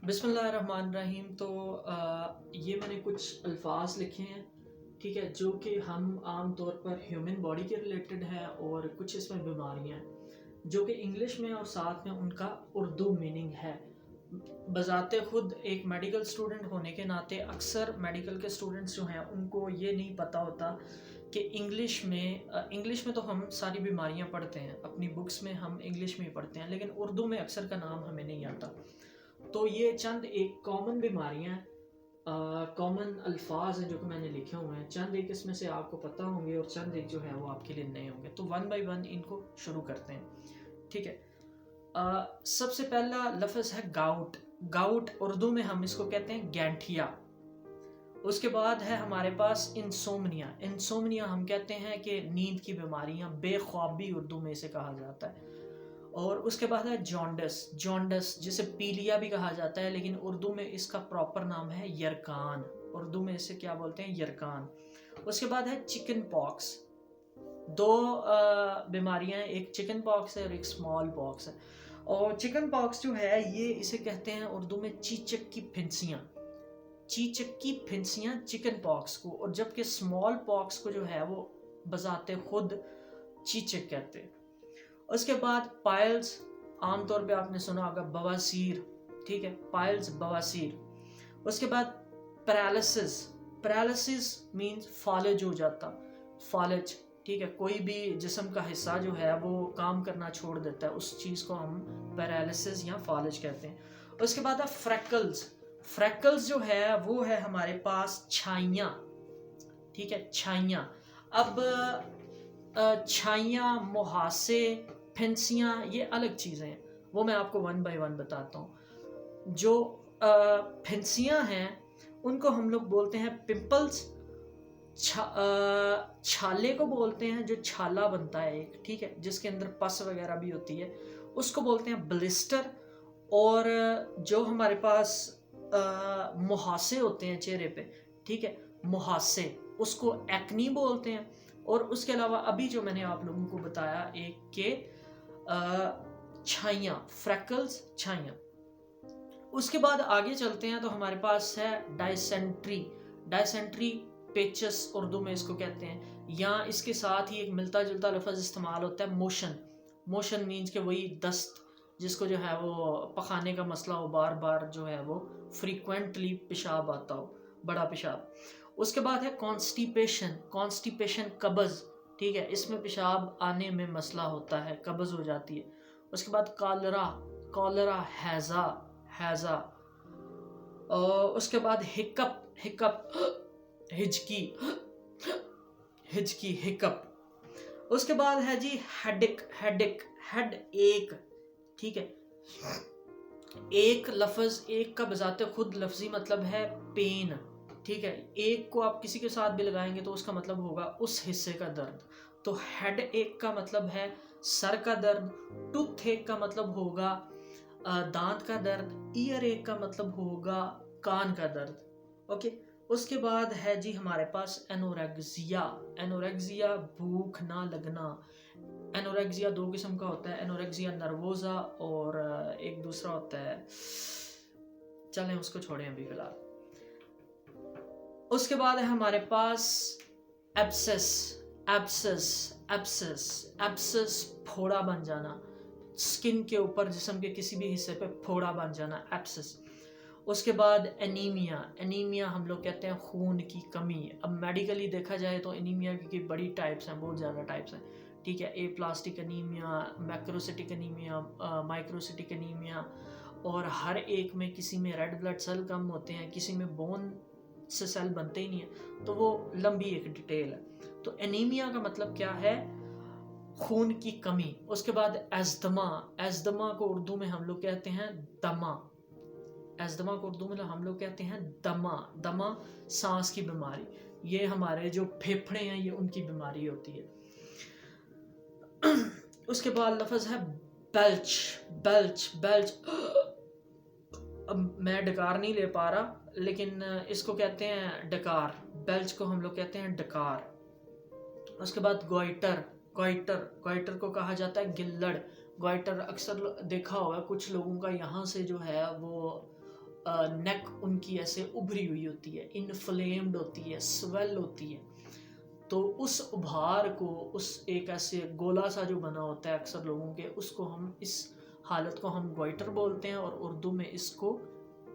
बिस्मिल्लाहिर्रहमानिर्रहीम। तो ये मैंने कुछ अल्फाज लिखे हैं, ठीक है, जो कि हम आम तौर पर ह्यूमन बॉडी के रिलेटेड है और कुछ इसमें बीमारियां हैं जो कि इंग्लिश में और साथ में उनका उर्दू मीनिंग है। बज़ाते खुद एक मेडिकल स्टूडेंट होने के नाते अक्सर मेडिकल के स्टूडेंट्स जो हैं उनको ये नहीं पता होता कि इंग्लिश में तो हम सारी बीमारियां पढ़ते हैं, अपनी बुक्स में हम इंग्लिश में ही पढ़ते हैं, लेकिन उर्दू में अक्सर का नाम हमें नहीं आता। तो ये चंद एक कॉमन बीमारियां, कॉमन अल्फाज हैं जो कि मैंने लिखे हुए हैं। चंद एक इसमें से आपको पता होंगे और चंद एक जो है वो आपके लिए नए होंगे। तो वन बाय वन इनको शुरू करते हैं, ठीक है। सबसे पहला लफ्ज़ है गाउट। गाउट उर्दू में हम इसको कहते हैं गैंठिया। उसके बाद है हमारे पास इंसोमनिया। इंसोमनिया हम कहते हैं कि नींद की बीमारियां, बेख्वाबी उर्दू में इसे कहा जाता है। और उसके बाद है जॉन्डस। जॉन्डस जिसे पीलिया भी कहा जाता है, लेकिन उर्दू में इसका प्रॉपर नाम है यरकान। उर्दू में इसे क्या बोलते हैं? यरकान। उसके बाद है चिकन पॉक्स। दो बीमारियां हैं, एक चिकन पॉक्स है और एक स्मॉल पॉक्स है। और चिकन पॉक्स जो है ये इसे कहते हैं उर्दू में चीचक की फिंसियाँ। चीचक की फिंसियाँ चिकन पॉक्स को, और जबकि स्मॉल पॉक्स को जो है वो बजाते खुद चीचक कहते हैं। उसके बाद पाइल्स, आमतौर पे आपने सुना होगा बवासीर, ठीक है, पाइल्स बवासीर। उसके बाद पैरालिसिस। पैरालिसिस मींस फालिज हो जाता, फालिज, ठीक है, कोई भी जिस्म का हिस्सा जो है वो काम करना छोड़ देता है, उस चीज़ को हम पैरालिसिस या फालिज कहते हैं। उसके बाद है फ्रैकल्स। फ्रैकल्स जो है वो है हमारे पास छाइयाँ, ठीक है, छाइयाँ। अब छाइयाँ, मुहासे, फिंसियाँ ये अलग चीज़ें हैं, वो मैं आपको वन बाय वन बताता हूँ। जो फिंसियाँ हैं उनको हम लोग बोलते हैं पिंपल्स। छाले को बोलते हैं, जो छाला बनता है एक, ठीक है, जिसके अंदर पस वगैरह भी होती है, उसको बोलते हैं ब्लिस्टर। और जो हमारे पास मुहासे होते हैं चेहरे पे, ठीक है, मुहासे, उसको एक्नी बोलते हैं। और उसके अलावा अभी जो मैंने आप लोगों को बताया एक के छाइयाँ, फ्रैकल्स, छाइयाँ। उसके बाद आगे चलते हैं तो हमारे पास है डायसेंट्री। डायसेंट्री पेचस उर्दू में इसको कहते हैं, या इसके साथ ही एक मिलता जुलता लफ्ज़ इस्तेमाल होता है मोशन। मोशन मीन्स के वही दस्त, जिसको जो है वो पखाने का मसला हो, बार बार जो है वो फ्रीक्वेंटली पेशाब आता हो, बड़ा पेशाब। उसके बाद है कॉन्स्टिपेशन। कॉन्स्टिपेशन कब्ज़, ठीक है, इसमें पेशाब आने में मसला होता है, कब्ज़ हो जाती है। उसके बाद कॉलरा। कॉलरा, हैज़ा, हैज़ा। और उसके बाद हिकअप। हिकअप हिचकी, हिचकी, हिकअप। उसके बाद है जी हेडिक। हेडिक, हेड एक, ठीक है। एक लफ्ज़, एक का बजाते खुद लफ्जी मतलब है पेन, ठीक है। एक को आप किसी के साथ भी लगाएंगे तो उसका मतलब होगा उस हिस्से का दर्द। तो हेड एक का मतलब है सर का दर्द। टूथ एक का मतलब होगा दांत का दर्द। ईयर एक का मतलब होगा कान का दर्द। ओके। उसके बाद है जी हमारे पास एनोरेक्सिया। एनोरेक्सिया भूख ना लगना। एनोरेक्सिया दो किस्म का होता है, एनोरेक्सिया नर्वोसा और एक दूसरा होता है, चलें उसको छोड़ें अभी फिलहाल। उसके बाद है हमारे पास एब्सेस। एब्सेस, एब्सेस, एब्सेस फोड़ा बन जाना, स्किन के ऊपर जिस्म के किसी भी हिस्से पे फोड़ा बन जाना, एब्सेस। उसके बाद एनीमिया। एनीमिया हम लोग कहते हैं खून की कमी। अब मेडिकली देखा जाए तो एनीमिया की बड़ी टाइप्स हैं, बहुत ज़्यादा टाइप्स हैं, ठीक है। Aplastic anaemia, macrocytic anaemia, microcytic anaemia, और हर एक में किसी में रेड ब्लड सेल कम होते हैं, किसी में बोन से सेल बनते ही नहीं है, तो वो लंबी एक डिटेल है। तो एनीमिया का मतलब क्या है? खून की कमी। उसके बाद एज़दमा। एज़दमा को उर्दू में हम लोग कहते हैं दमा। एज़दमा को उर्दू में हम लोग कहते हैं दमा। दमा सांस की बीमारी, ये हमारे जो फेफड़े हैं ये उनकी बीमारी होती है। उसके बाद लफ्ज़ है बेल्च। बेल्च, बेल्च, अब मैं डकार नहीं ले पा रहा, लेकिन इसको कहते हैं डकार। बेल्च को हम लोग कहते हैं डकार। उसके बाद गोइटर। गोइटर को कहा जाता है गिल्लड़। गोइटर अक्सर देखा होगा कुछ लोगों का यहाँ से जो है वो नेक उनकी ऐसे उभरी हुई होती है, इन्फ्लेम्ड होती है, स्वेल होती है। तो उस उभार को, उस एक ऐसे गोला सा जो बना होता है अक्सर लोगों के, उसको हम, इस हालत को हम गोइटर बोलते हैं और उर्दू में इसको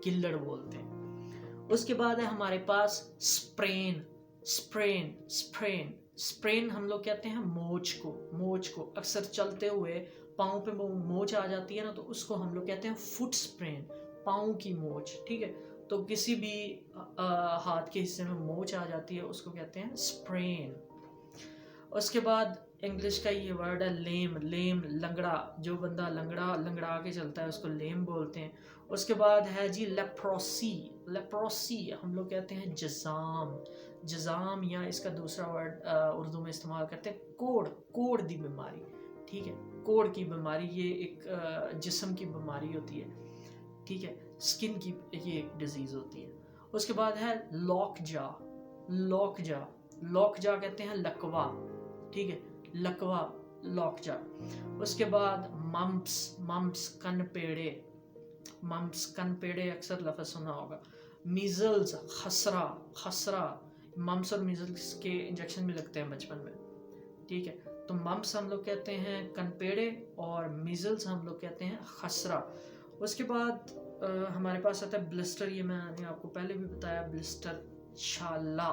गिल्लड़ बोलते हैं। उसके बाद है हमारे पास स्प्रेन। स्प्रेन स्प्रेन स्प्रेन हम लोग कहते हैं मोच को अक्सर चलते हुए पाँव पे मोच आ जाती है ना, तो उसको हम लोग कहते हैं फुट स्प्रेन, पाँव की मोच। ठीक है, तो किसी भी हाथ के हिस्से में मोच आ जाती है उसको कहते हैं स्प्रेन। उसके बाद इंग्लिश का ये वर्ड है लेम, लंगड़ा। जो बंदा लंगड़ा के चलता है उसको लेम बोलते हैं। उसके बाद है जी लेप्रोसी हम लोग कहते हैं जज़ाम, या इसका दूसरा वर्ड उर्दू में इस्तेमाल करते हैं कोढ़ दी बीमारी। ठीक है, कोढ़ की बीमारी, ये एक जिस्म की बीमारी होती है। ठीक है, स्किन की ये एक डिजीज़ होती है। उसके बाद है लॉकजा कहते हैं लकवा। ठीक है, लकवा, लॉकजा। उसके बाद मम्प्स कनपेड़े अक्सर लफ्ज़ सुना होगा। मीजल्स, खसरा। मम्प्स और मीजल्स के इंजेक्शन भी लगते हैं बचपन में। ठीक है, तो मम्प्स हम लोग कहते हैं कनपेड़े और मीजल्स हम लोग कहते हैं खसरा। उसके बाद हमारे पास आता है ब्लिस्टर। ये मैंने आपको पहले भी बताया, ब्लिस्टर, छाला।